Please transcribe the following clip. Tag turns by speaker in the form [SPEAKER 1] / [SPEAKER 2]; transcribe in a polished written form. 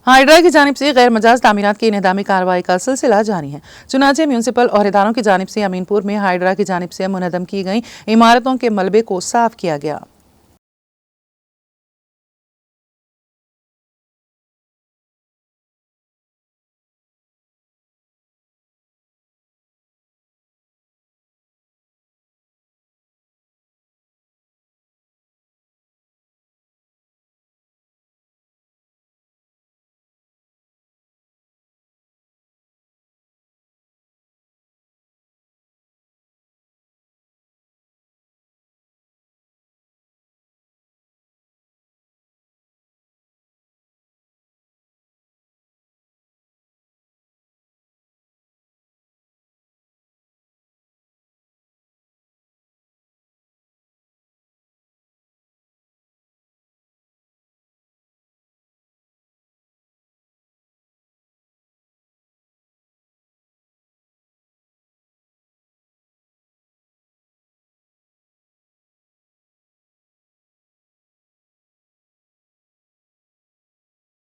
[SPEAKER 1] हाइड्रा की जानिब से गैर मजाज तामीरात की इनेदामी कार्रवाई का सिलसिला जारी है। चुनाचे म्यूनसिपल अहदेदारों की जानिब से अमीनपुर में हाइड्रा की जानिब से मुनदम की गई इमारतों के मलबे को साफ किया गया।